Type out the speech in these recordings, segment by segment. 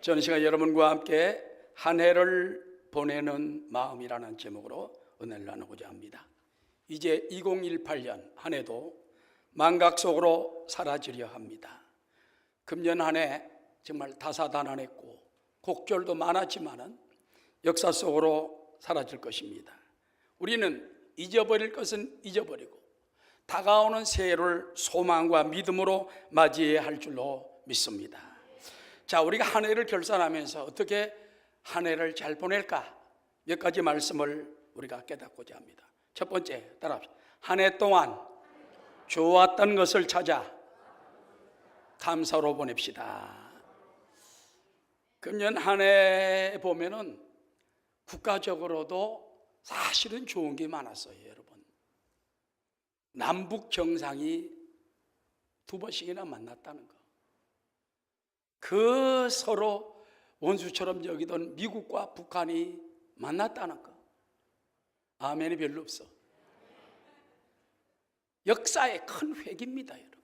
저는 시간 여러분과 함께 한 해를 보내는 마음이라는 제목으로 은혜를 나누고자 합니다. 이제 2018년 한 해도 망각 속으로 사라지려 합니다. 금년 한 해 정말 다사다난했고 곡절도 많았지만은 역사 속으로 사라질 것입니다. 우리는 잊어버릴 것은 잊어버리고 다가오는 새해를 소망과 믿음으로 맞이해야 할 줄로 믿습니다. 자, 우리가 한 해를 결산하면서 어떻게 한 해를 잘 보낼까? 몇 가지 말씀을 우리가 깨닫고자 합니다. 첫 번째, 따라합시다. 한 해 동안 좋았던 것을 찾아 감사로 보냅시다. 금년 한 해 보면은 국가적으로도 사실은 좋은 게 많았어요, 여러분. 남북 정상이 2번씩이나 만났다는 거. 그 서로 원수처럼 여기던 미국과 북한이 만났다는 거. 아멘이 별로 없어. 역사의 큰 획입니다, 여러분.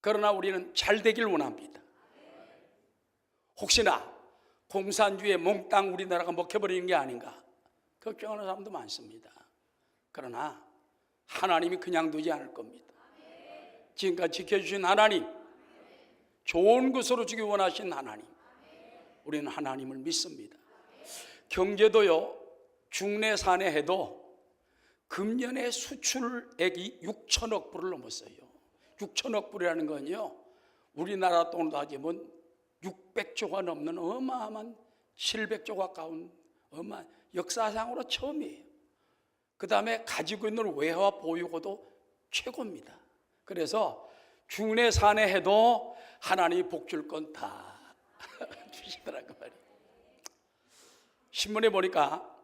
그러나 우리는 잘 되길 원합니다. 혹시나 공산주의에 몽땅 우리나라가 먹혀버리는 게 아닌가 걱정하는 사람도 많습니다. 그러나 하나님이 그냥 두지 않을 겁니다. 지금까지 지켜주신 하나님, 좋은 것으로 주기 원하신 하나님, 우리는 하나님을 믿습니다. 경제도요, 중내산에 해도 금년의 수출액이 6천억 불을 넘었어요. 6천억 불이라는 건요, 우리나라 돈으로 따지면 600조가 넘는 어마어마한 700조 가까운 어마어마한 역사상으로 처음이에요. 그 다음에 가지고 있는 외화 보유고도 최고입니다. 그래서 중내산에 해도 하나님이 복 줄 건 다 주시더라고 말이에요. 신문에 보니까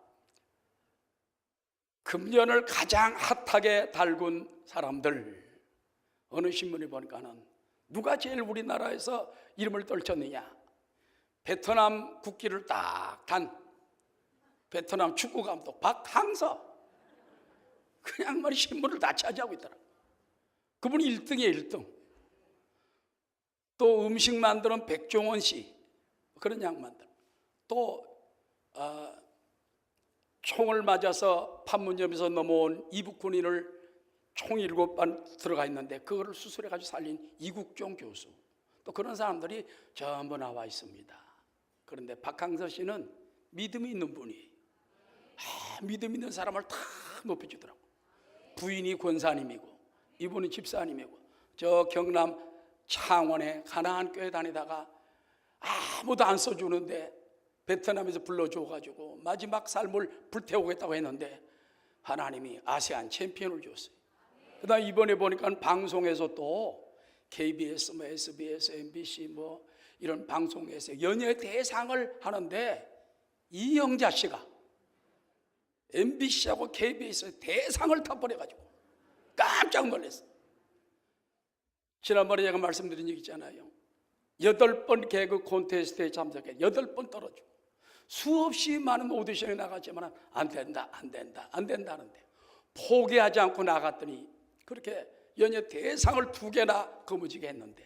금년을 가장 핫하게 달군 사람들, 어느 신문에 보니까는 누가 제일 우리나라에서 이름을 떨쳤느냐, 베트남 국기를 딱 단 베트남 축구 감독 박항서, 그 양반이 신문을 다 차지하고 있더라고요. 그분이 1등이에요, 1등. 또 음식 만드는 백종원 씨, 그런 양반들. 또 총을 맞아서 판문점에서 넘어온 이북 군인을 총 7발 들어가 있는데 그거를 수술해가지고 살린 이국종 교수, 또 그런 사람들이 전부 나와 있습니다. 그런데 박항서 씨는 믿음이 있는 분이에요. 믿음 있는 사람을 다 높여주더라고요. 부인이 권사님이고 이분이 집사님이고, 저 경남 창원에 가나안 교회 다니다가 아무도 안 써주는데 베트남에서 불러줘가지고 마지막 삶을 불태우겠다고 했는데 하나님이 아세안 챔피언을 줬어요. 그 다음 이번에 보니까 방송에서 또 KBS, 뭐 SBS, MBC 뭐 이런 방송에서 연예 대상을 하는데 이영자 씨가 MBC하고 KBS 대상을 타버려가지고 깜짝 놀랐어요. 지난번에 제가 말씀드린 얘기 있잖아요. 8번 개그 콘테스트에 참석해 8번 떨어지고 수없이 많은 오디션에 나갔지만 안 된다 하는데 포기하지 않고 나갔더니 그렇게 연예 대상을 2개나 거머쥐게 했는데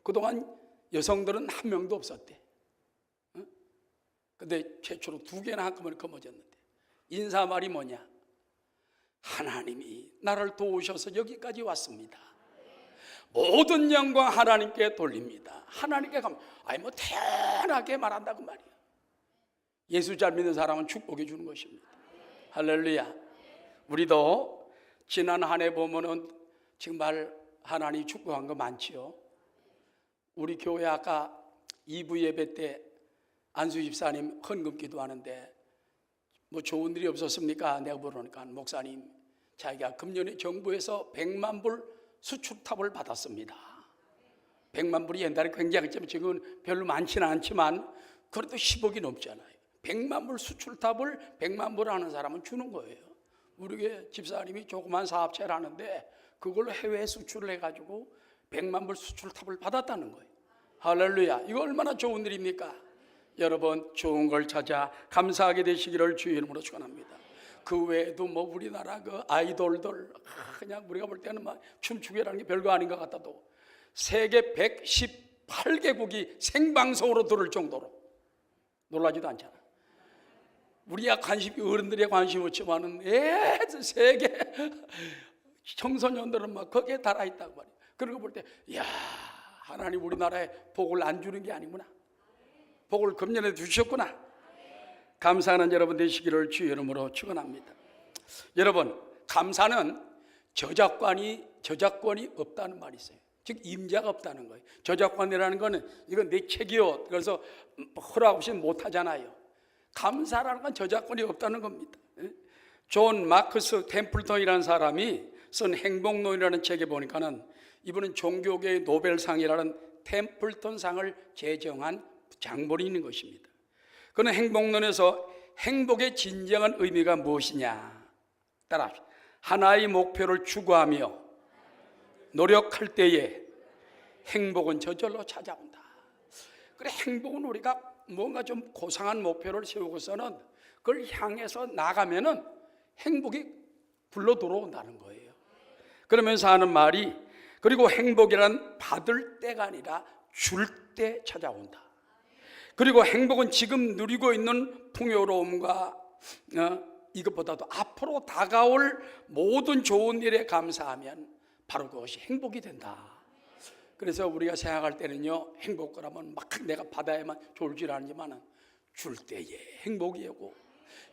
그동안 여성들은 한 명도 없었대. 근데 최초로 2개나 한꺼번에 거머쥐었는데 인사말이 뭐냐? 하나님이 나를 도우셔서 여기까지 왔습니다. 모든 영광 하나님께 돌립니다. 하나님께 가면 뭐 태연하게 말한다 그 말이야. 예수 잘 믿는 사람은 축복해 주는 것입니다. 할렐루야. 우리도 지난 한 해 보면은 정말 하나님이 축복한 거 많지요. 우리 교회 아까 2부 예배 때 안수 집사님 헌금 기도하는데 뭐 좋은 일이 없었습니까? 내가 물으니까 목사님, 자기가 금년에 정부에서 100만 불 수출탑을 받았습니다. 100만 불이 옛날에 굉장히 지금은 별로 많지는 않지만 그래도 10억이 넘잖아요. 100만 불 수출탑을 100만 불 하는 사람은 주는 거예요. 우리 교회 집사님이 조그만 사업체를 하는데 그걸로 해외 수출을 해가지고 100만 불 수출탑을 받았다는 거예요. 할렐루야. 이거 얼마나 좋은 일입니까? 여러분, 좋은 걸 찾아 감사하게 되시기를 주의 이름으로 축원합니다. 그 외에도 뭐 우리나라 그 아이돌들 그냥 우리가 볼 때는 막 춤추기라는 게 별거 아닌 것 같아도 세계 118 8개국이 생방송으로 들을 정도로 놀라지도 않잖아. 우리야 어른들의 관심 없지만은 세계 청소년들은 막 거기에 달아 있다고 말이야. 그런 거 볼 때, 이야, 하나님 우리나라에 복을 안 주는 게 아니구나. 복을 금년에 주셨구나. 감사하는 여러분 되시기를 주의 이름으로 축원합니다. 여러분, 감사는 저작권이 없다는 말이 있어요. 즉 임자가 없다는 거예요. 저작권이라는 거는 이건 내 책이요, 그래서 허락 없이는 못하잖아요. 감사라는 건 저작권이 없다는 겁니다. 존 마크스 템플턴이라는 사람이 쓴 행복론이라는 책에 보니까는 이분은 종교계의 노벨상이라는 템플턴상을 제정한 장본이 있는 것입니다. 그는 행복론에서 행복의 진정한 의미가 무엇이냐, 따라합시다. 하나의 목표를 추구하며 노력할 때에 행복은 저절로 찾아온다. 그래, 행복은 우리가 뭔가 좀 고상한 목표를 세우고서는 그걸 향해서 나가면은 행복이 불러 들어온다는 거예요. 그러면서 하는 말이, 그리고 행복이란 받을 때가 아니라 줄 때 찾아온다. 그리고 행복은 지금 누리고 있는 풍요로움과 이것보다도 앞으로 다가올 모든 좋은 일에 감사하면 바로 그것이 행복이 된다. 그래서 우리가 생각할 때는요, 행복이라면 막 내가 받아야만 좋을 줄 아는지만은 줄 때에 행복이고,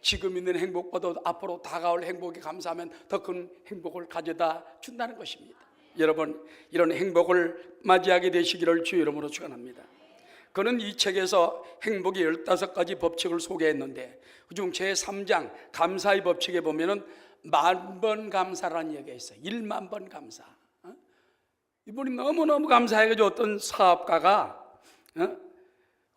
지금 있는 행복보다도 앞으로 다가올 행복에 감사하면 더 큰 행복을 가져다 준다는 것입니다. 여러분, 이런 행복을 맞이하게 되시기를 주의 이름으로 축원합니다. 그는 이 책에서 행복의 15가지 법칙을 소개했는데, 그중 제3장 감사의 법칙에 보면은 10,000번 감사라는 얘기가 있어요. 10,000번 감사. 이분이 너무너무 감사해가지고 어떤 사업가가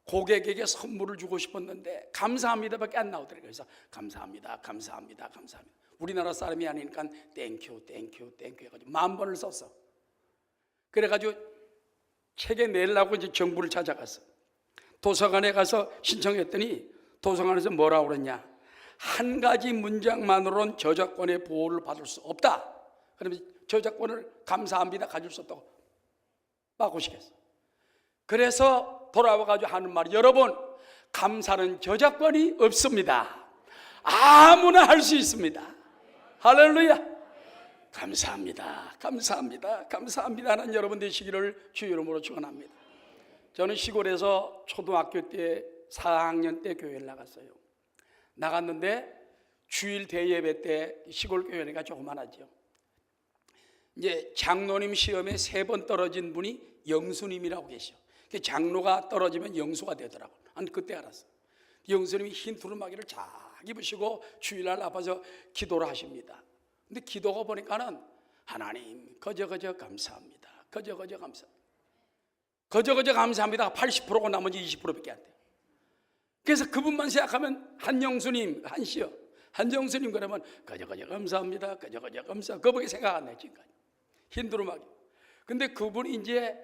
고객에게 선물을 주고 싶었는데 감사합니다밖에 안 나오더라고요. 그래서 감사합니다, 감사합니다, 감사합니다. 우리나라 사람이 아니니까 땡큐, 땡큐, 땡큐 해가지고 10,000번을 썼어. 그래가지고 책에 내려고 이제 정부를 찾아갔어. 도서관에 가서 신청했더니 도서관에서 뭐라고 그랬냐, 한 가지 문장만으로는 저작권의 보호를 받을 수 없다. 그러면 저작권을 감사합니다 가질 수 없다고 바꾸시겠어. 그래서 돌아와가지고 하는 말이, 여러분, 감사는 저작권이 없습니다. 아무나 할 수 있습니다. 할렐루야. 감사합니다, 감사합니다, 감사합니다 하는 여러분 되시기를 주의 이름으로 축원합니다. 저는 시골에서 초등학교 때 4학년 때 교회를 나갔어요. 나갔는데 주일 대예배 때 시골 교회가 조그만하죠. 이제 장로님 시험에 3번 떨어진 분이 영수님이라고 계셔. 장로가 떨어지면 영수가 되더라고. 난 그때 알았어. 영수님이 흰 두루마기를 잘 입으시고 주일날 앞에서 기도를 하십니다. 근데 기도가 보니까는, 하나님 거저 감사합니다, 거저 감사합니다, 거저 감사합니다가 80%고 나머지 20%밖에 안 돼요. 그래서 그분만 생각하면 한영수님, 한정수님 그러면 거저 감사합니다, 거저 감사, 그분이 생각 안 나요 지금까지. 흰 두루마기. 근데 그분이 이제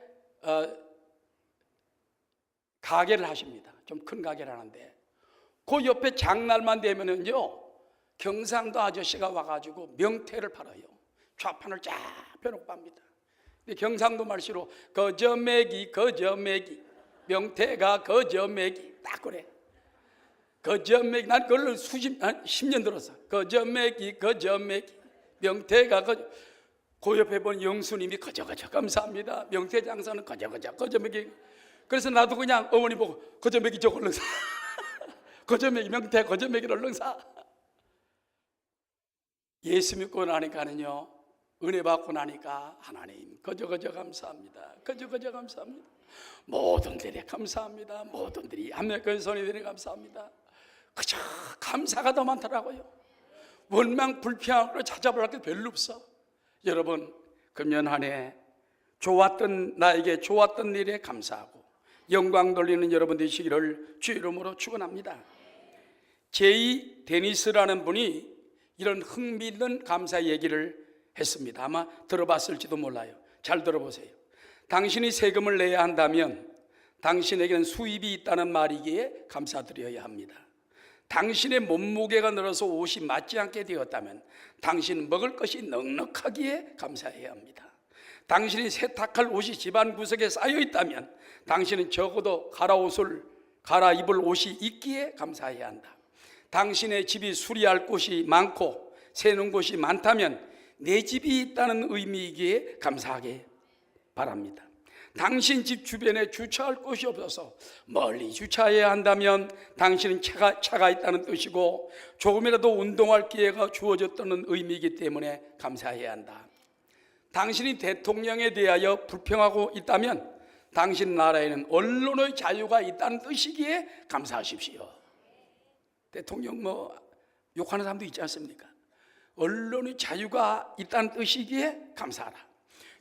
가게를 하십니다. 좀 큰 가게를 하는데 그 옆에 장날만 되면은요, 경상도 아저씨가 와가지고 명태를 팔아요. 좌판을 쫙 펴놓고 팝니다. 근데 경상도 말씨로 거저매기, 명태가 거저매기, 딱 그래. 거저매기, 난 그걸 10년 들었어. 거저매기, 명태가 그 옆에 본 영수님이 거저 감사합니다, 명태 장사는 거저매기. 그래서 나도 그냥 어머니 보고 거저매기 저걸 얼른 사. 거저매기, 명태 거저매기를 얼른 사. 예수 믿고 나니까는요, 은혜 받고 나니까, 하나님 거저 감사합니다, 거저 감사합니다, 모든 일에 감사합니다, 모든 일이 합력한 손이 되니 감사합니다. 그저 감사가 더 많더라고요. 원망 불평한 걸 찾아볼 게 별로 없어. 여러분, 금년 한 해 나에게 좋았던 일에 감사하고 영광 돌리는 여러분 되시기를 주 이름으로 축원합니다. 제이 데니스라는 분이 이런 흥미있는 감사 얘기를 했습니다. 아마 들어봤을지도 몰라요. 잘 들어보세요. 당신이 세금을 내야 한다면 당신에게는 수입이 있다는 말이기에 감사드려야 합니다. 당신의 몸무게가 늘어서 옷이 맞지 않게 되었다면 당신은 먹을 것이 넉넉하기에 감사해야 합니다. 당신이 세탁할 옷이 집안 구석에 쌓여 있다면 당신은 적어도 갈아입을 옷이 있기에 감사해야 한다. 당신의 집이 수리할 곳이 많고 세는 곳이 많다면 내 집이 있다는 의미이기에 감사하게 바랍니다. 당신 집 주변에 주차할 곳이 없어서 멀리 주차해야 한다면 당신은 차가 있다는 뜻이고 조금이라도 운동할 기회가 주어졌다는 의미이기 때문에 감사해야 한다. 당신이 대통령에 대하여 불평하고 있다면 당신 나라에는 언론의 자유가 있다는 뜻이기에 감사하십시오. 대통령 욕하는 사람도 있지 않습니까? 언론의 자유가 있다는 뜻이기에 감사하라.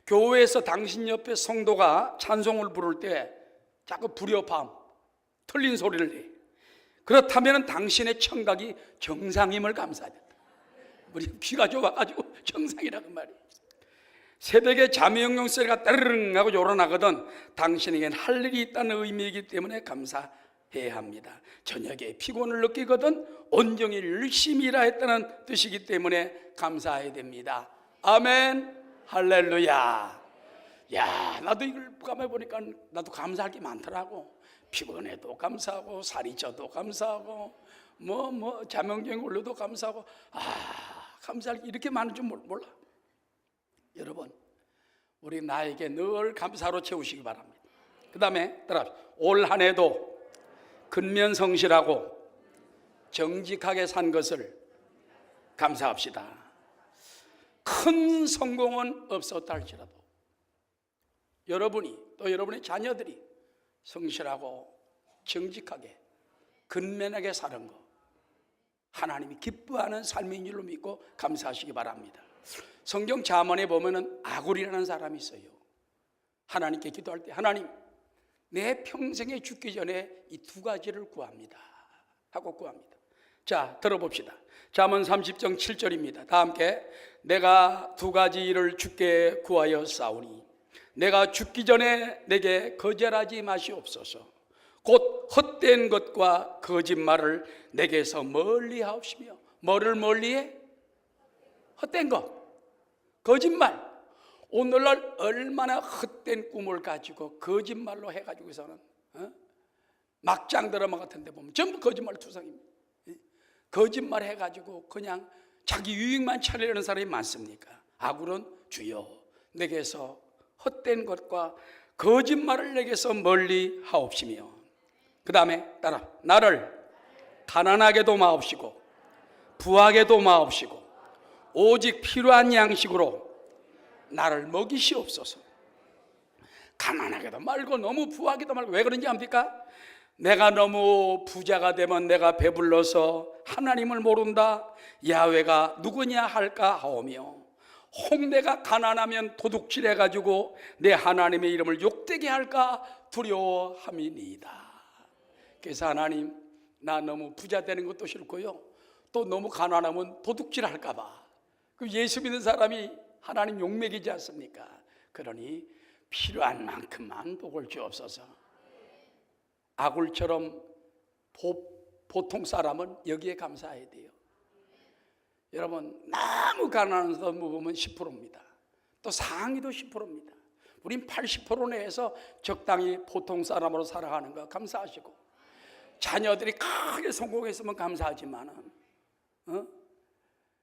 교회에서 당신 옆에 성도가 찬송을 부를 때 자꾸 불협화음, 틀린 소리를 내. 그렇다면 당신의 청각이 정상임을 감사해야 된다. 우리 귀가 좋아가지고 정상이라는 말이에요. 새벽에 자명용 소리가 따르릉 하고 요란하거든 당신에겐 할 일이 있다는 의미이기 때문에 감사해야 합니다. 저녁에 피곤을 느끼거든 온종일 열심히 일하 했다는 뜻이기 때문에 감사해야 됩니다. 아멘. 할렐루야. 야, 나도 이걸 감해 보니까 나도 감사할 게 많더라고. 피곤해도 감사하고 살이 쪄도 감사하고 자명경에 올려도 감사하고 감사할 게 이렇게 많은 줄 몰라. 여러분, 우리 나에게 늘 감사로 채우시기 바랍니다. 그 다음에 올 한 해도 근면성실하고 정직하게 산 것을 감사합시다. 큰 성공은 없었다 할지라도 여러분이 또 여러분의 자녀들이 성실하고 정직하게 근면하게 사는 것 하나님이 기뻐하는 삶인 줄로 믿고 감사하시기 바랍니다. 성경 잠언에 보면은 아굴이라는 사람이 있어요. 하나님께 기도할 때 하나님 내 평생에 죽기 전에 이 두 가지를 구합니다 하고 구합니다. 자, 들어봅시다. 잠언 30장 7절입니다. 다 함께 내가 두 가지 일을 주께 구하여 싸우니 내가 죽기 전에 내게 거절하지 마시옵소서. 곧 헛된 것과 거짓말을 내게서 멀리 하옵시며. 뭐를 멀리해? 헛된 것, 거짓말. 오늘날 얼마나 헛된 꿈을 가지고 거짓말로 해가지고서는 막장 드라마 같은 데 보면 전부 거짓말 투성입니다. 거짓말 해가지고 그냥 자기 유익만 찾으려는 사람이 많습니까? 아굴은 주여 내게서 헛된 것과 거짓말을 내게서 멀리 하옵시며. 그 다음에 따라 나를 가난하게도 마옵시고 부하게도 마옵시고 오직 필요한 양식으로 나를 먹이시옵소서. 가난하게도 말고 너무 부하게도 말고. 왜 그런지 압니까? 내가 너무 부자가 되면 내가 배불러서 하나님을 모른다, 야훼가 누구냐 할까 하오며, 홍내가 가난하면 도둑질해가지고 내 하나님의 이름을 욕되게 할까 두려워함이니이다. 그래서 하나님, 나 너무 부자 되는 것도 싫고요, 또 너무 가난하면 도둑질할까 봐. 그 예수 믿는 사람이 하나님 욕먹이지 않습니까? 그러니 필요한 만큼만 복을 주옵소서. 아굴처럼 보통 사람은 여기에 감사해야 돼요. 여러분, 너무 가난한 사람 보면 10%입니다. 또 상위도 10%입니다. 우린 80% 내에서 적당히 보통 사람으로 살아가는 거 감사하시고, 자녀들이 크게 성공했으면 감사하지만은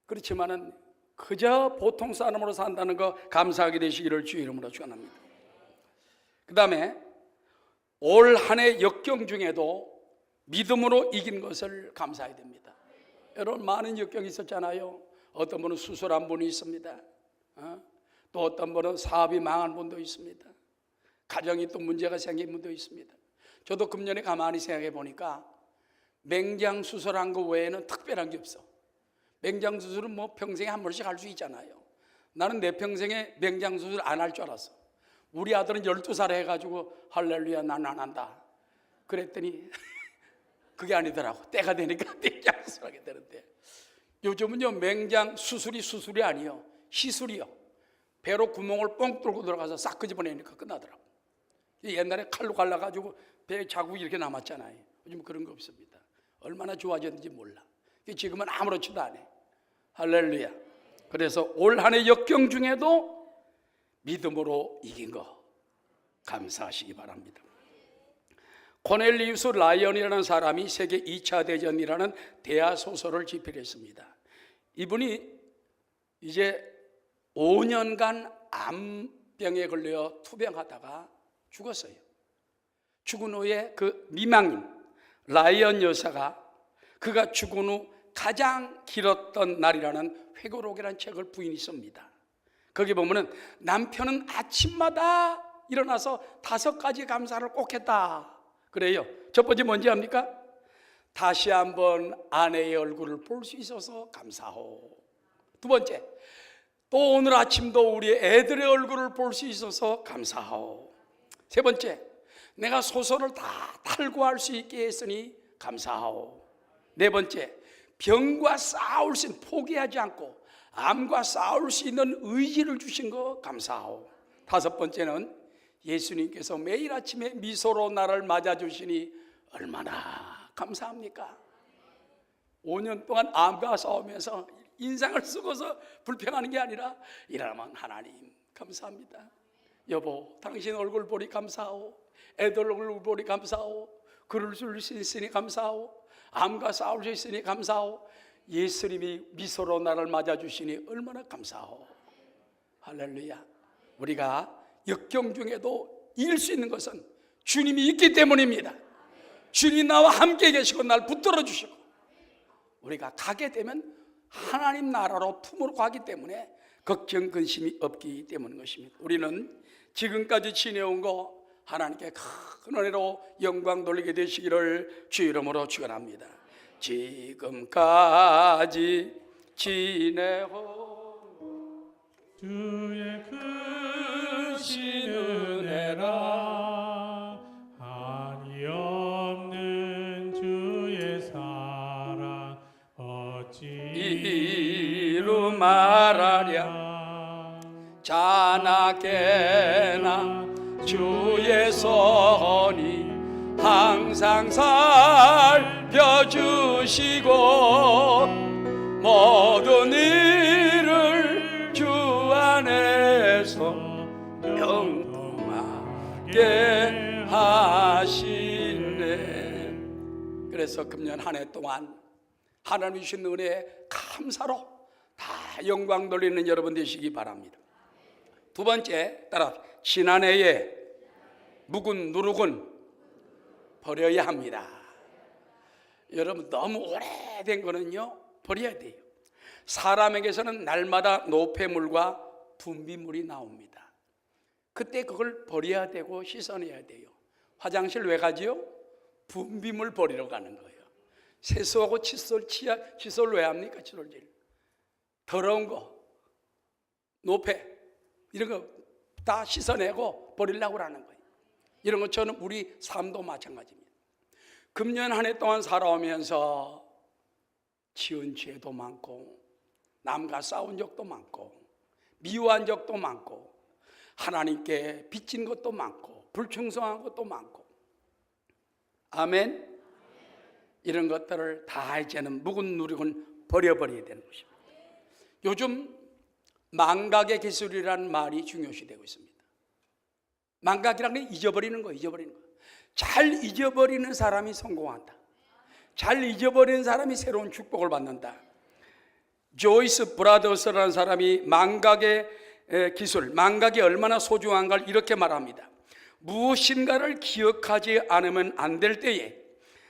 그렇지만은 그저 보통 사람으로 산다는 거 감사하게 되시기를 주의 이름으로 축원합니다. 그 다음에 올 한 해 역경 중에도 믿음으로 이긴 것을 감사해야 됩니다. 여러분, 많은 역경이 있었잖아요. 어떤 분은 수술한 분이 있습니다. 또 어떤 분은 사업이 망한 분도 있습니다. 가정이 또 문제가 생긴 분도 있습니다. 저도 금년에 가만히 생각해 보니까 맹장 수술한 거 외에는 특별한 게 없어. 맹장 수술은 뭐 평생에 한 번씩 할 수 있잖아요. 나는 내 평생에 맹장 수술 안 할 줄 알았어. 우리 아들은 12살에 해가지고 할렐루야 나는 안 한다 그랬더니 그게 아니더라고. 때가 되니까 맹장 수술하게 되는데, 요즘은요 맹장 수술이 아니요, 시술이요. 배로 구멍을 뻥 뚫고 들어가서 싹 끄집어내니까 끝나더라고. 옛날에 칼로 갈라가지고 배에 자국이 이렇게 남았잖아요. 요즘 그런 거 없습니다. 얼마나 좋아졌는지 몰라. 지금은 아무렇지도 않아. 할렐루야. 그래서 올 한 해 역경 중에도 믿음으로 이긴 거 감사하시기 바랍니다. 코넬리우스 라이언이라는 사람이 세계 2차 대전이라는 대하소설을 집필했습니다. 이분이 이제 5년간 암병에 걸려 투병하다가 죽었어요. 죽은 후에 그 미망인 라이언 여사가 그가 죽은 후 가장 길었던 날이라는 회고록이라는 책을 부인이 씁니다. 거기 보면은 남편은 아침마다 일어나서 5가지 감사를 꼭 했다 그래요. 첫 번째 뭔지 압니까? 다시 한번 아내의 얼굴을 볼 수 있어서 감사하오. 두 번째, 또 오늘 아침도 우리 애들의 얼굴을 볼 수 있어서 감사하오. 세 번째, 내가 소설을 다 탈구할 수 있게 했으니 감사하오. 네 번째, 병과 싸울 수 있는, 포기하지 않고 암과 싸울 수 있는 의지를 주신 거 감사하오. 다섯 번째는 예수님께서 매일 아침에 미소로 나를 맞아주시니 얼마나 감사합니까? 5년 동안 암과 싸우면서 인상을 쓰고서 불평하는 게 아니라 이러면 하나님 감사합니다. 여보, 당신 얼굴 보니 감사하오. 애들 얼굴 보니 감사하오. 글을 쓸 수 있으니 감사하오. 암과 싸울 수 있으니 감사하오. 예수님이 미소로 나를 맞아주시니 얼마나 감사하오. 할렐루야. 우리가 역경 중에도 이길 수 있는 것은 주님이 있기 때문입니다. 주님이 나와 함께 계시고 날 붙들어 주시고 우리가 가게 되면 하나님 나라로 품으로 가기 때문에 걱정 근심이 없기 때문인 것입니다. 우리는 지금까지 지내온 거 하나님께 큰 은혜로 영광 돌리게 되시기를 주 이름으로 축원합니다. 지금까지 지내온 주의 크신 은혜라 한이 없는 주의 사랑 어찌 이루 말하랴. 자나깨나 주의 손이 항상 살펴주시고 모든 일을 주 안에서 영통하게 하시네. 그래서 금년 한 해 동안 하나님 주신 은혜에 감사로 다 영광 돌리는 여러분 되시기 바랍니다. 두 번째, 따라 지난해에 묵은 누룩은 버려야 합니다. 여러분 너무 오래된 거는요 버려야 돼요. 사람에게서는 날마다 노폐물과 분비물이 나옵니다. 그때 그걸 버려야 되고 씻어내야 돼요. 화장실 왜 가지요? 분비물 버리러 가는 거예요. 세수하고 칫솔 왜 합니까? 칫솔질. 더러운 거, 노폐 이런 거 다 씻어내고 버리려고 하는 거예요. 이런 것처럼 우리 삶도 마찬가지입니다. 금년 한 해 동안 살아오면서 지은 죄도 많고 남과 싸운 적도 많고 미워한 적도 많고 하나님께 빚진 것도 많고 불충성한 것도 많고 아멘. 이런 것들을 다 이제는 묵은 누룩은 버려버려야 되는 것입니다. 요즘 망각의 기술이라는 말이 중요시되고 있습니다. 망각이라는 게 잊어버리는 거예요. 잊어버리는 거. 잘 잊어버리는 사람이 성공한다. 잘 잊어버리는 사람이 새로운 축복을 받는다. 조이스 브라더스라는 사람이 망각의 기술, 망각이 얼마나 소중한가를 이렇게 말합니다. 무엇인가를 기억하지 않으면 안 될 때에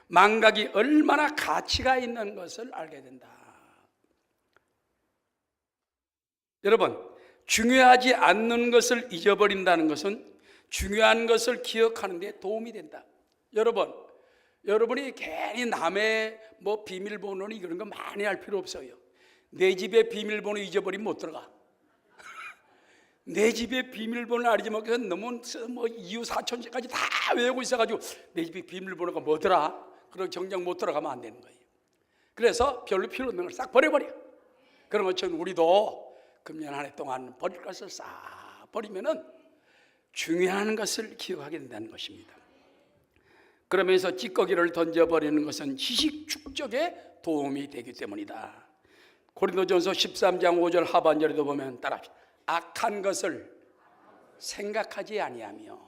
망각이 얼마나 가치가 있는 것을 알게 된다. 여러분, 중요하지 않는 것을 잊어버린다는 것은 중요한 것을 기억하는 데 도움이 된다. 여러분이 괜히 남의 비밀번호니 그런 거 많이 할 필요 없어요. 내 집에 비밀번호 잊어버리면 못 들어가. 내 집에 비밀번호 알지 못해서 너무 이웃 사촌까지 다 외우고 있어가지고 내 집에 비밀번호가 뭐더라? 그럼 정작 못 들어가면 안 되는 거예요. 그래서 별로 필요 없는 걸 싹 버려버려. 그런 것처럼 우리도 금년 한 해 동안 버릴 것을 싹 버리면은 중요한 것을 기억하게 된다는 것입니다. 그러면서 찌꺼기를 던져버리는 것은 지식 축적에 도움이 되기 때문이다. 고린도전서 13장 5절 하반절에도 보면 따라합시다. 악한 것을 생각하지 아니하며.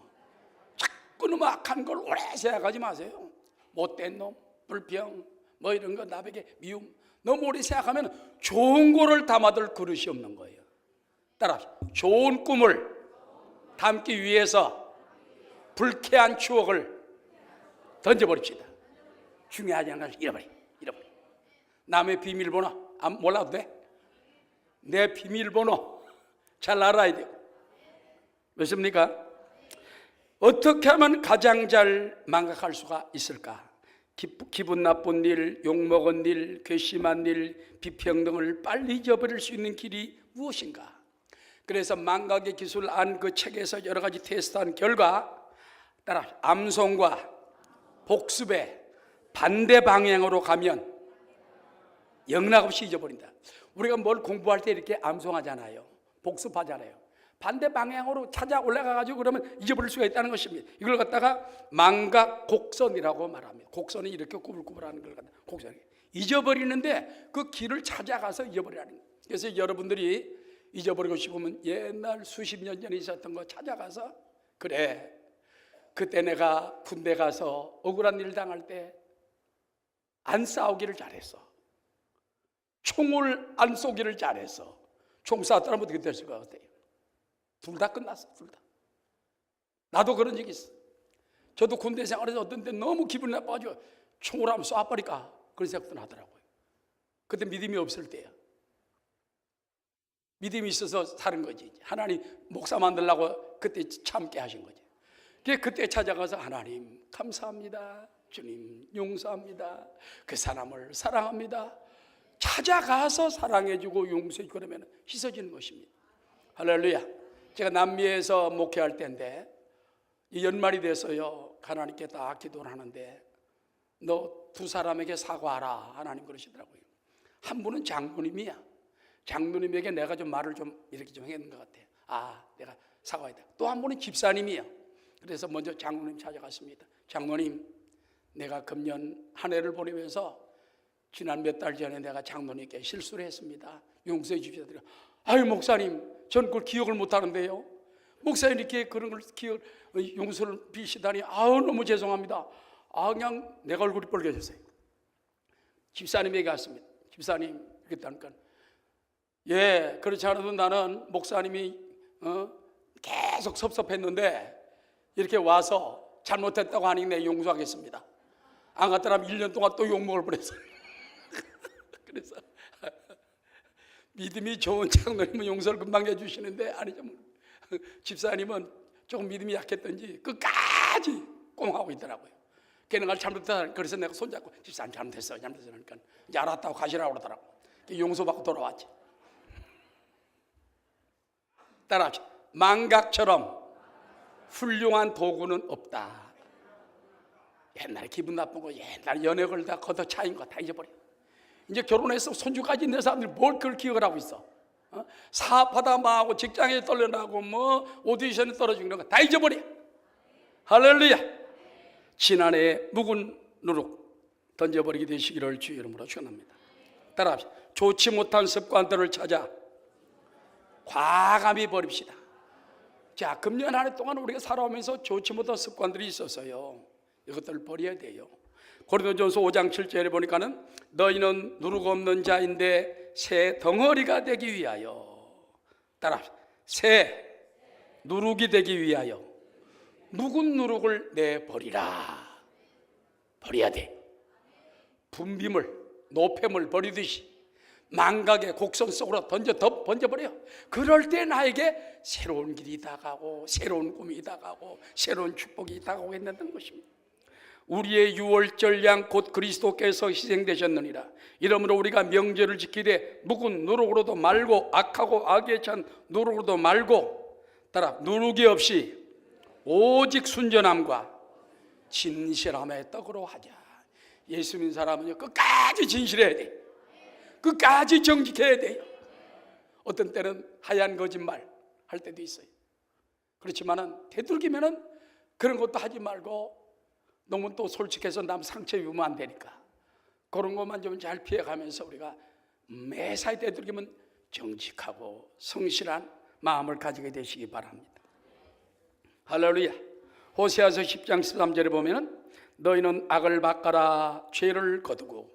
자꾸 너무 악한 걸 오래 생각하지 마세요. 못된 놈, 불평, 뭐 이런 거, 남에게 미움 너무 오래 생각하면 좋은 거를 담아둘 그릇이 없는 거예요. 따라 좋은 꿈을 담기 위해서 불쾌한 추억을 던져버립시다. 중요하지 않은 걸 잃어버려. 남의 비밀번호 안 몰라도 돼. 내 비밀번호 잘 알아야 돼요. 맞습니까? 어떻게 하면 가장 잘 망각할 수가 있을까? 기분 나쁜 일, 욕먹은 일, 괘씸한 일, 비평등을 빨리 잊어버릴 수 있는 길이 무엇인가? 그래서 망각의 기술 안 그 책에서 여러 가지 테스트한 결과 따라 암송과 복습의 반대 방향으로 가면 영락없이 잊어버린다. 우리가 뭘 공부할 때 이렇게 암송하잖아요. 복습하잖아요. 반대 방향으로 찾아 올라가가지고 그러면 잊어버릴 수가 있다는 것입니다. 이걸 갖다가 망각 곡선이라고 말합니다. 곡선이 이렇게 꾸불꾸불하는 걸 갖다 곡선이 잊어버리는데 그 길을 찾아가서 잊어버리라는 거예요. 그래서 여러분들이 잊어버리고 싶으면 옛날 수십 년 전에 있었던 거 찾아가서 그래 그때 내가 군대 가서 억울한 일 당할 때 안 싸우기를 잘했어. 총을 안 쏘기를 잘했어. 총 쐈더라면 어떻게 됐을 것 같아요? 둘 다 끝났어. 둘 다. 나도 그런 적이 있어. 저도 군대 생활에서 어떤 때 너무 기분이 나빠가지고 총을 한번 쏴버릴까 그런 생각도 나더라고요. 그때 믿음이 없을 때야. 믿음이 있어서 사는 거지. 하나님 목사 만들려고 그때 참게 하신 거지. 그때 찾아가서 하나님 감사합니다. 주님 용서합니다. 그 사람을 사랑합니다. 찾아가서 사랑해주고 용서해주고 그러면 씻어지는 것입니다. 할렐루야. 제가 남미에서 목회할 때인데 연말이 돼서요 하나님께 딱 기도를 하는데 너 두 사람에게 사과하라 하나님 그러시더라고요. 한 분은 장로님이야. 장로님에게 내가 좀 말을 좀 이렇게 좀 했는 것 같아요. 아 내가 사과해야 돼. 또 한 분은 집사님이야. 그래서 먼저 장로님 찾아갔습니다. 장로님 내가 금년 한 해를 보내면서 지난 몇 달 전에 내가 장로님께 실수를 했습니다. 용서해 주십시오. 아유 목사님 전 그걸 기억을 못하는데요. 목사님 이렇게 그런 걸 용서를 비시다니 아우 너무 죄송합니다. 아 그냥 내가 얼굴이 빨개졌어요. 집사님에게 갔습니다. 집사님 이렇게 했다니까 예 그렇지 않아도 나는 목사님이 계속 섭섭했는데 이렇게 와서 잘못했다고 하니 내 용서하겠습니다. 안 갔더라면 1년 동안 또 욕먹을 뻔했어요. 그래서 믿음이 좋은 장로님은 용서를 금방 해주시는데 아니죠. 집사님은 조금 믿음이 약했던지 끝까지 꽁하고 있더라고요. 걔는 날 잘못했다. 그래서 내가 손잡고 집사님 잘못했어요. 그러니까 이제 알았다고 가시라고 그러더라고. 용서받고 돌아왔지. 따라합시다. 망각처럼 훌륭한 도구는 없다. 옛날에 기분 나쁜 거, 옛날에 연애 걸다 걷어차인 거 다 잊어버려. 이제 결혼해서 손주까지 있는 사람들이 뭘 그걸 기억을 하고 있어? 사업하다 망하고 직장에 떨려나고 뭐 오디션에 떨어진 거 다 잊어버려. 할렐루야. 지난해에 묵은 누룩 던져버리게 되시기를 주의 이름으로 축원합니다. 따라합시다. 좋지 못한 습관들을 찾아 과감히 버립시다. 자, 금년 한 해 동안 우리가 살아오면서 좋지 못한 습관들이 있어서요. 이것들을 버려야 돼요. 고린도전서 5장 7절에 보니까는 너희는 누룩 없는 자인데 새 덩어리가 되기 위하여 따라 새 누룩이 되기 위하여 묵은 누룩을 내버리라. 버려야 돼. 분비물, 노폐물 버리듯이 망각의 곡선 속으로 번져버려. 그럴 때 나에게 새로운 길이 다가오고 새로운 꿈이 다가오고 새로운 축복이 다가오고 있는 것입니다. 우리의 유월절 양 곧 그리스도께서 희생되셨느니라. 이러므로 우리가 명절을 지키되 묵은 누룩으로도 말고 악하고 악에 찬 누룩으로도 말고 따라 누룩이 없이 오직 순전함과 진실함의 떡으로 하자. 예수 믿는 사람은요 끝까지 진실해야 돼. 끝까지 정직해야 돼요. 어떤 때는 하얀 거짓말 할 때도 있어요. 그렇지만은 되도록이면은 그런 것도 하지 말고 너무 또 솔직해서 남 상처 입으면 안 되니까 그런 것만 좀 잘 피해가면서 우리가 매사에 되도록이면 정직하고 성실한 마음을 가지게 되시기 바랍니다. 할렐루야. 호세아서 10장 13절에 보면은 너희는 악을 바꿔라 죄를 거두고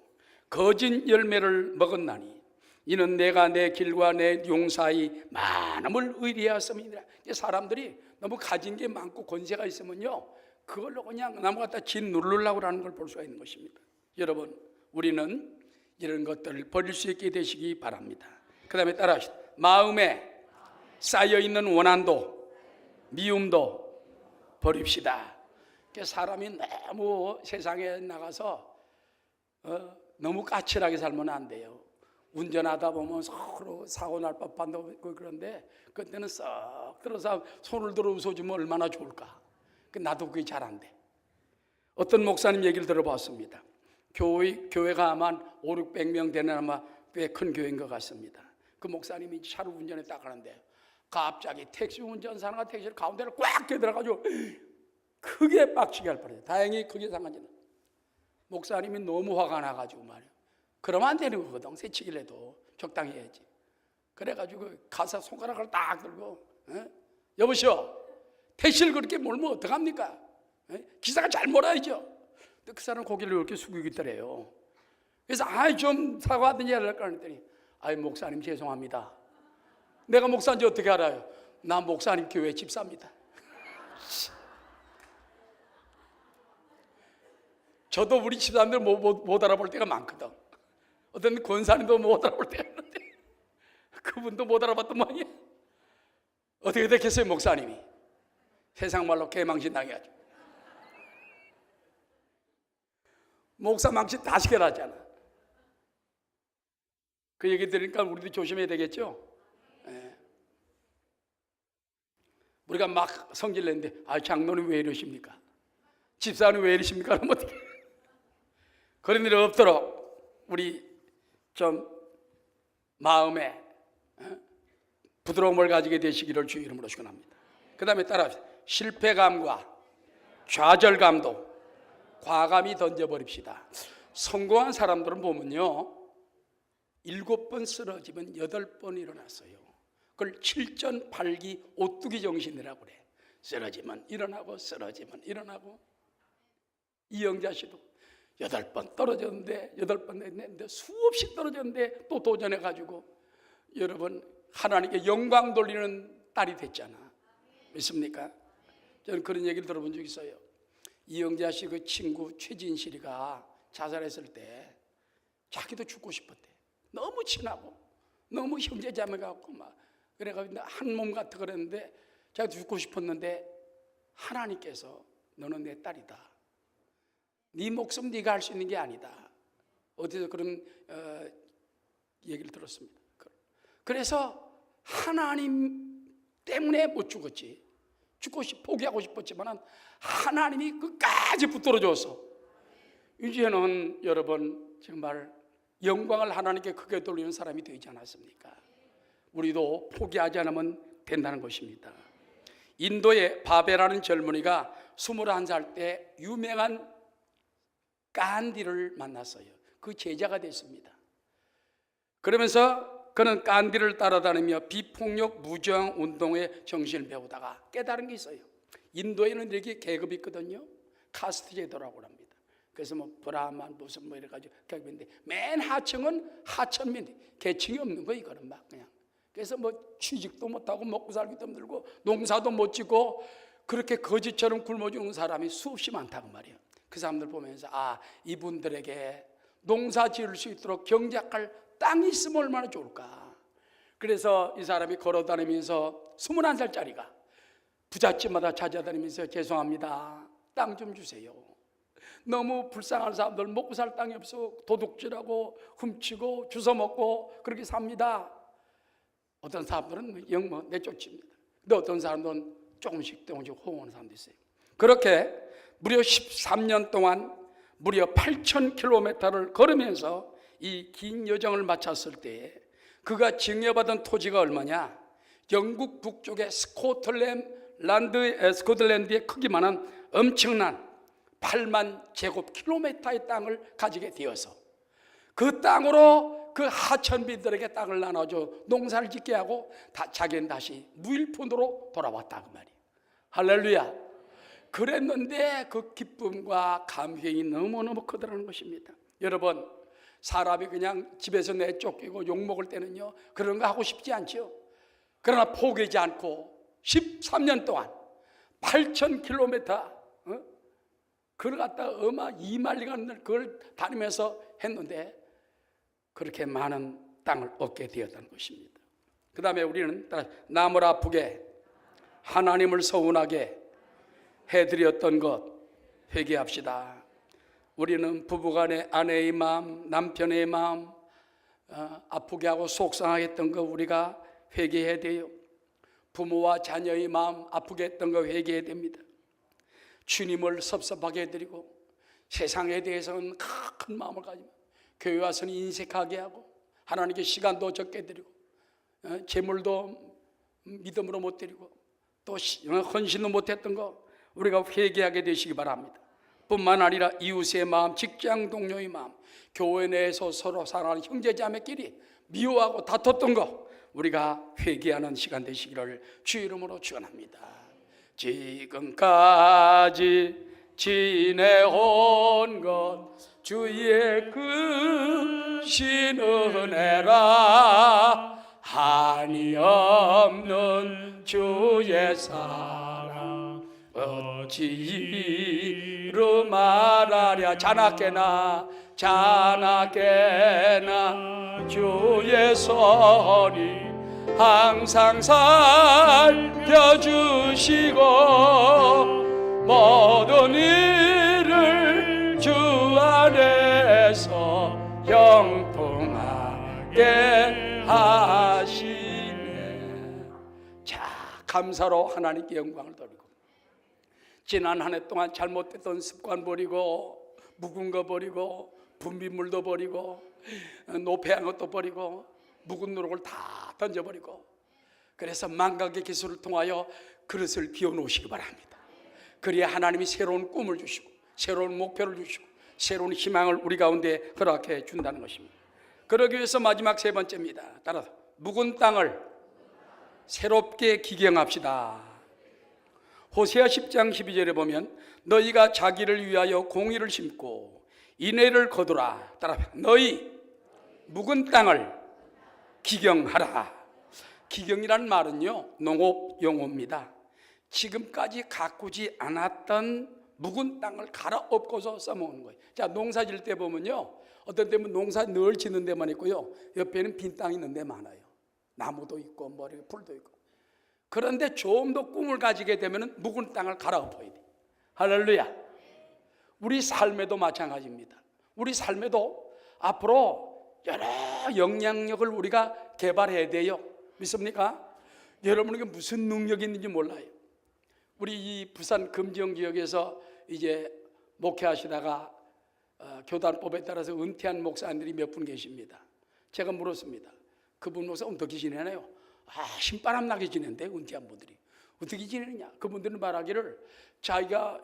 거짓 열매를 먹었나니 이는 내가 내 길과 내 용사의 많음을 의리하였음이니라. 사람들이 너무 가진 게 많고 권세가 있으면요 그걸로 그냥 나무 갖다 진 누르려고 하는 걸 볼 수가 있는 것입니다. 여러분, 우리는 이런 것들을 버릴 수 있게 되시기 바랍니다. 그 다음에 따라하시죠. 마음에 쌓여있는 원한도 미움도 버립시다. 사람이 너무 세상에 나가서 너무 까칠하게 살면 안 돼요. 운전하다 보면 서로 사고 날 법한도 그런데 그때는 썩 들어서 손을 들어 웃어주면 얼마나 좋을까. 나도 그게 잘 안 돼. 어떤 목사님 얘기를 들어봤습니다. 교회가 아마 500-600명 되는 아마 꽤 큰 교회인 것 같습니다. 그 목사님이 차를 운전했다 가는데 갑자기 택시 운전사가 택시를 가운데를 꽉 껴들어가지고 크게 빡치게 할 뻔했어요. 다행히 크게 상관없는. 목사님이 너무 화가 나가지고 말이에요. 그러면 안 되는 거거든. 새치기를 해도 적당히 해야지. 그래가지고 가서 손가락을 딱 들고 여보시오, 택시를 그렇게 몰면 어떡합니까? 기사가 잘 몰아야죠. 근데 그 사람 고개를 이렇게 숙이고 있더래요. 그래서 좀 사과하든지 하려고 했더니 목사님 죄송합니다. 내가 목사인지 어떻게 알아요? 나 목사님 교회 집사입니다. 저도 우리 집사람들 못 알아볼 때가 많거든. 어떤 권사님도 못 알아볼 때가 있는데 그분도 못 알아봤던 모양이에요. 어떻게 됐겠어요? 목사님이 세상 말로 개망신 당해 가지고 목사 망신 다 시켜놨잖아. 그 얘기 들으니까 우리도 조심해야 되겠죠. 우리가 막 성질 냈는데 장로님 왜 이러십니까? 집사님 왜 이러십니까? 그러면 어떻게 그런 일이 없도록 우리 좀 마음에 부드러움을 가지게 되시기를 주 이름으로 축원합니다. 그 다음에 따라하세요. 실패감과 좌절감도 과감히 던져버립시다. 성공한 사람들은 보면요 7번 쓰러지면 8번 일어났어요. 그걸 7전 8기 오뚜기 정신이라고 그래. 쓰러지면 일어나고 쓰러지면 일어나고. 이영자 씨도 8번 떨어졌는데 8번 했는데 수없이 떨어졌는데 또 도전해가지고 여러분 하나님께 영광 돌리는 딸이 됐잖아. 믿습니까? 저는 그런 얘기를 들어본 적 있어요. 이영자 씨 그 친구 최진실이가 자살했을 때 자기도 죽고 싶었대. 너무 친하고 너무 형제자매 같고 막 그래가지고 한 몸 같아 그랬는데 자기도 죽고 싶었는데 하나님께서 너는 내 딸이다. 네 목숨 네가 할 수 있는 게 아니다. 어디서 그런 얘기를 들었습니다. 그래서 하나님 때문에 못 죽었지. 포기하고 싶었지만 하나님이 끝까지 붙들어줘서 이제는 여러분 정말 영광을 하나님께 크게 돌리는 사람이 되지 않았습니까? 우리도 포기하지 않으면 된다는 것입니다. 인도의 바베라는 젊은이가 21살 때 유명한 간디를 만났어요. 그 제자가 됐습니다. 그러면서 그는 간디를 따라다니며 비폭력 무저항 운동의 정신을 배우다가 깨달은 게 있어요. 인도에는 이렇게 계급이 있거든요. 카스트 제도라고 합니다. 그래서 브라만 무슨 이래가지고 계급인데 맨 하층은 하천민 계층이 없는 거 이거는 막 그냥. 그래서 취직도 못하고 먹고 살기도 힘들고 농사도 못 짓고 그렇게 거지처럼 굶어 죽는 사람이 수없이 많다고 말이에요. 그 사람들 보면서 이분들에게 농사 지을 수 있도록 경작할 땅이 있으면 얼마나 좋을까. 그래서 이 사람이 걸어다니면서 21살짜리가 부잣집마다 찾아다니면서 죄송합니다. 땅 좀 주세요. 너무 불쌍한 사람들 먹고 살 땅이 없어 도둑질하고 훔치고 주워먹고 그렇게 삽니다. 어떤 사람들은 영 내쫓습니다. 근데 어떤 사람들은 조금씩 호응하는 사람도 있어요. 그렇게 무려 13년 동안 무려 8,000km를 걸으면서 이 긴 여정을 마쳤을 때에 그가 증여받은 토지가 얼마냐? 영국 북쪽의 스코틀랜드의 크기만한 엄청난 8만 제곱킬로미터의 땅을 가지게 되어서 그 땅으로 그 하천민들에게 땅을 나눠줘 농사를 짓게 하고 자기는 다시 무일푼으로 돌아왔다 그 말이에요. 할렐루야. 그랬는데 그 기쁨과 감격이 너무너무 크더라는 것입니다. 여러분, 사람이 그냥 집에서 내쫓기고 욕먹을 때는요, 그런 거 하고 싶지 않죠. 그러나 포기하지 않고 13년 동안 8,000km 그걸 갖다 2마일간 그걸 다니면서 했는데 그렇게 많은 땅을 얻게 되었다는 것입니다. 그 다음에 우리는 남을 아프게 하나님을 서운하게 해드렸던 것 회개합시다. 우리는 부부간의 아내의 마음, 남편의 마음 아프게 하고 속상하게 했던 거 우리가 회개해야 돼요. 부모와 자녀의 마음 아프게 했던 거 회개해야 됩니다. 주님을 섭섭하게 해드리고 세상에 대해서는 큰 마음을 가지고 교회 와서는 인색하게 하고 하나님께 시간도 적게 드리고 재물도 믿음으로 못 드리고 또 헌신도 못했던 거 우리가 회개하게 되시기 바랍니다. 뿐만 아니라 이웃의 마음, 직장 동료의 마음, 교회 내에서 서로 사랑하는 형제자매끼리 미워하고 다퉜던 거 우리가 회개하는 시간 되시기를 주 이름으로 축원합니다. 지금까지 지내온 것 주의 크신 은혜라 한이 없는 주의 사랑 어찌 이루 말하랴. 자나깨나 주의 손이 항상 살펴주시고 모든 일을 주 안에서 형통하게 하시네. 자, 감사로 하나님께 영광을 돌리고 지난 한 해 동안 잘못됐던 습관 버리고 묵은 거 버리고 분비물도 버리고 노폐한 것도 버리고 묵은 누룩을 다 던져버리고 그래서 망각의 기술을 통하여 그릇을 비워놓으시기 바랍니다. 그래야 하나님이 새로운 꿈을 주시고 새로운 목표를 주시고 새로운 희망을 우리 가운데 허락해 준다는 것입니다. 그러기 위해서 마지막 세 번째입니다. 따라서 묵은 땅을 새롭게 기경합시다. 호세아 10장 12절에 보면 너희가 자기를 위하여 공의를 심고 인애를 거두라. 따라 너희 묵은 땅을 기경하라. 기경이라는 말은요 농업 용어입니다. 지금까지 가꾸지 않았던 묵은 땅을 갈아엎고서 써먹는 거예요. 자, 농사 질 때 보면요 어떤 때는 농사 늘 짓는 데만 있고요 옆에는 빈 땅이 있는 데 많아요. 나무도 있고 풀도 있고. 그런데 좀 더 꿈을 가지게 되면 묵은 땅을 갈아엎어야 돼. 할렐루야. 우리 삶에도 마찬가지입니다. 우리 삶에도 앞으로 여러 영향력을 우리가 개발해야 돼요. 믿습니까? 여러분에게 무슨 능력이 있는지 몰라요. 우리 이 부산 금정 지역에서 이제 목회하시다가 교단법에 따라서 은퇴한 목사님들이 몇 분 계십니다. 제가 물었습니다. 그분 목사 어떻게 지내나요? 신바람 나게 지낸대. 은퇴한 분들이 어떻게 지내느냐. 그분들은 말하기를 자기가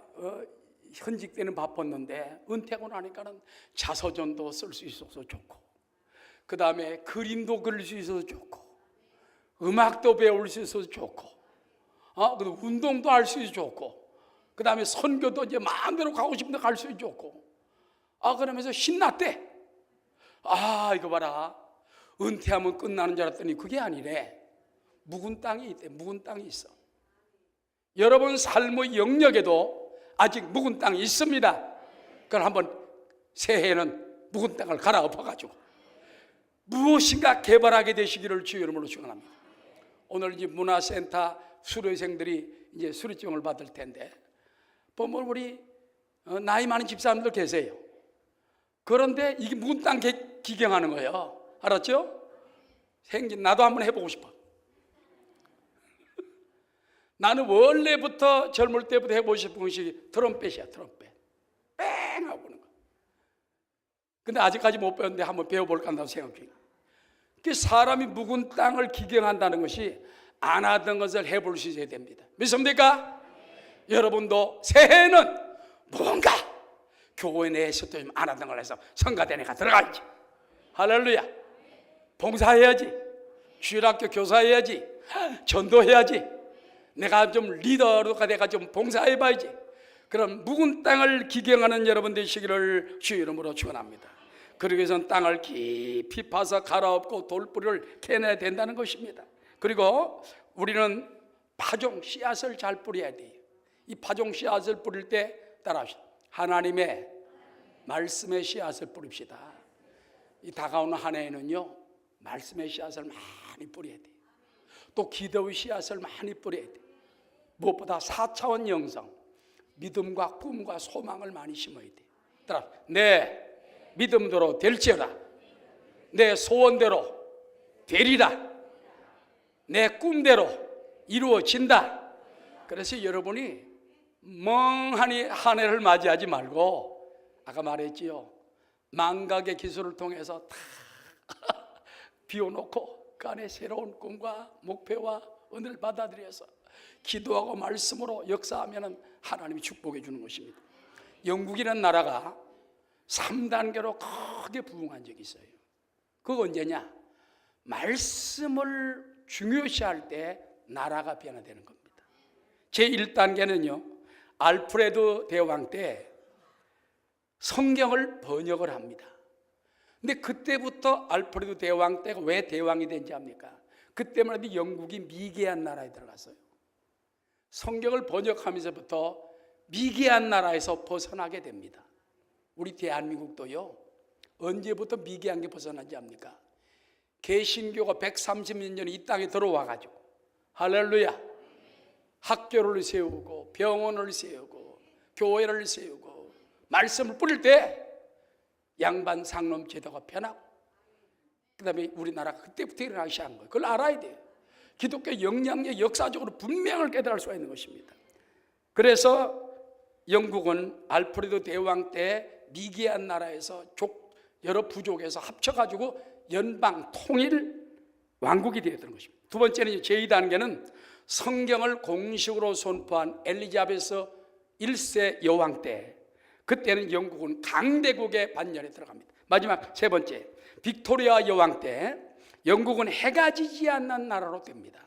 현직 때는 바빴는데 은퇴하고 나니까는 자서전도 쓸 수 있어서 좋고 그 다음에 그림도 그릴 수 있어서 좋고 음악도 배울 수 있어서 좋고 그리고 운동도 할 수 있어서 좋고 그 다음에 선교도 이제 마음대로 가고 싶은 데 갈 수 있어서 좋고 그러면서 신났대. 이거 봐라. 은퇴하면 끝나는 줄 알았더니 그게 아니래. 묵은 땅이 있대. 묵은 땅이 있어. 여러분 삶의 영역에도 아직 묵은 땅이 있습니다. 그걸 한번 새해에는 묵은 땅을 갈아엎어가지고 무엇인가 개발하게 되시기를 주의 이름으로 축원합니다. 오늘 이제 문화센터 수료생들이 이제 수료증을 받을 텐데 보면 우리 나이 많은 집사람들 계세요. 그런데 이게 묵은 땅 기경하는 거예요. 알았죠? 나도 한번 해보고 싶어. 나는 원래부터 젊을 때부터 해보고 싶은 것이 트럼펫이야. 트럼펫 뺑 하고 부는 거. 근데 아직까지 못 배웠는데 한번 배워볼까 한다고 생각 중이야. 그 사람이 묵은 땅을 기경한다는 것이 안 하던 것을 해볼 수 있어야 됩니다. 믿습니까? 여러분도 새해에는 뭔가 교회 내에서도 좀 안 하던 걸 해서 성가대회가 들어가야지. 할렐루야. 봉사해야지. 주일학교 교사해야지. 전도해야지. 내가 좀 리더가 내가 좀 봉사해봐야지. 그럼 묵은 땅을 기경하는 여러분 되시기를 주 이름으로 축원합니다. 그러기 위해서는 땅을 깊이 파서 갈아엎고 돌뿌리를 캐내야 된다는 것입니다. 그리고 우리는 파종 씨앗을 잘 뿌려야 돼요. 이 파종 씨앗을 뿌릴 때 따라하시죠. 하나님의 말씀의 씨앗을 뿌립시다. 이 다가오는 한 해에는요, 말씀의 씨앗을 많이 뿌려야 돼요. 또 기도의 씨앗을 많이 뿌려야 돼요. 무엇보다 4차원 영성, 믿음과 꿈과 소망을 많이 심어야 돼요. 따라, 내 믿음대로 될지어다. 내 소원대로 되리라. 내 꿈대로 이루어진다. 그래서 여러분이 멍하니 한 해를 맞이하지 말고, 아까 말했지요, 망각의 기술을 통해서 다 비워놓고 그 안에 새로운 꿈과 목표와 은혜를 받아들여서 기도하고 말씀으로 역사하면 하나님이 축복해 주는 것입니다. 영국이라는 나라가 3단계로 크게 부흥한 적이 있어요. 그거 언제냐? 말씀을 중요시할 때 나라가 변화되는 겁니다. 제1단계는요, 알프레드 대왕 때 성경을 번역을 합니다. 근데 그때부터 알프레드 대왕 때가 왜 대왕이 된지 압니까? 그때만 해도 영국이 미개한 나라에 들어갔어요. 성경을 번역하면서부터 미개한 나라에서 벗어나게 됩니다. 우리 대한민국도요, 언제부터 미개한 게 벗어난지 압니까? 개신교가 130년 전에 이 땅에 들어와가지고, 할렐루야, 학교를 세우고 병원을 세우고 교회를 세우고 말씀을 뿌릴 때 양반 상놈 제도가 변하고, 그 다음에 우리나라가 그때부터 일어나기 시작한 거예요. 그걸 알아야 돼요. 기독교 영향력 역사적으로 분명을 깨달을 수가 있는 것입니다. 그래서 영국은 알프레드 대왕 때 미개한 나라에서 여러 부족에서 합쳐가지고 연방 통일 왕국이 되었던 것입니다. 두 번째는 제2단계는 성경을 공식으로 선포한 엘리자베스 1세 여왕 때, 그때는 영국은 강대국의 반열에 들어갑니다. 마지막 세 번째, 빅토리아 여왕 때 영국은 해가 지지 않는 나라로 됩니다.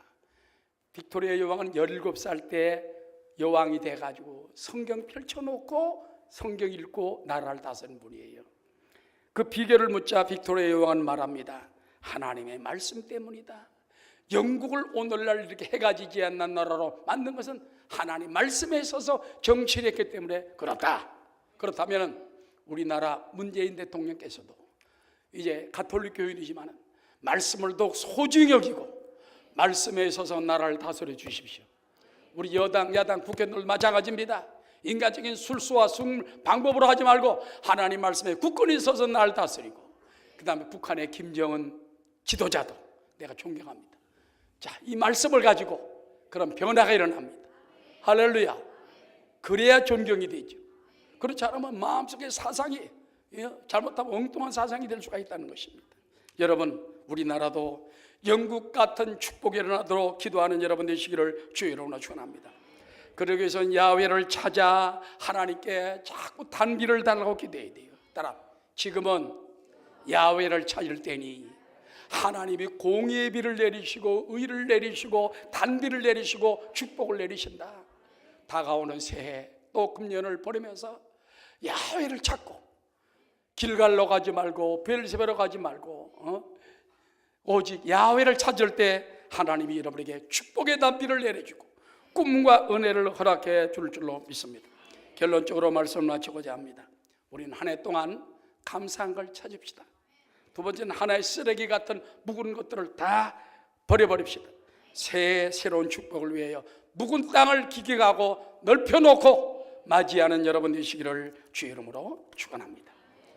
빅토리아 여왕은 17살 때 여왕이 돼가지고 성경 펼쳐놓고 성경 읽고 나라를 다스리는 분이에요. 그 비결을 묻자 빅토리아 여왕은 말합니다. 하나님의 말씀 때문이다. 영국을 오늘날 이렇게 해가 지지 않는 나라로 만든 것은 하나님 말씀에 있어서 정치를 했기 때문에 그렇다. 그렇다면 우리나라 문재인 대통령께서도 이제 가톨릭 교인이지만 말씀을 더욱 소중히 여기고 말씀에 있어서 나라를 다스려 주십시오. 우리 여당 야당 국회의원들 마찬가지입니다. 인간적인 술수와 술 방법으로 하지 말고 하나님 말씀에 굳건히 서서 나를 다스리고, 그 다음에 북한의 김정은 지도자도 내가 존경합니다. 자, 이 말씀을 가지고 그런 변화가 일어납니다. 할렐루야. 그래야 존경이 되죠. 그렇지 않으면 마음속에 사상이 잘못하면 엉뚱한 사상이 될 수가 있다는 것입니다. 여러분, 우리나라도 영국 같은 축복이 일어나도록 기도하는 여러분 되시기를 주의 이름으로 축원합니다. 그러기 위해서는 야훼를 찾아 하나님께 자꾸 단비를 달라고 기도해야 돼요. 따라, 지금은 야훼를 찾을 때니 하나님이 공의의 비를 내리시고 의를 내리시고 단비를 내리시고 축복을 내리신다. 다가오는 새해 또 금년을 보내면서 야훼를 찾고 길갈로 가지 말고 베엘세바로 가지 말고 오직 야훼를 찾을 때 하나님이 여러분에게 축복의 단비를 내려주고 꿈과 은혜를 허락해 줄 줄로 믿습니다. 결론적으로 말씀을 마치고자 합니다. 우리는 한 해 동안 감사한 걸 찾읍시다. 두 번째는 하나의 쓰레기 같은 묵은 것들을 다 버려버립시다. 새해 새로운 축복을 위하여 묵은 땅을 기경하고 넓혀놓고 맞이하는 여러분 되시기를 주의 이름으로 축원합니다.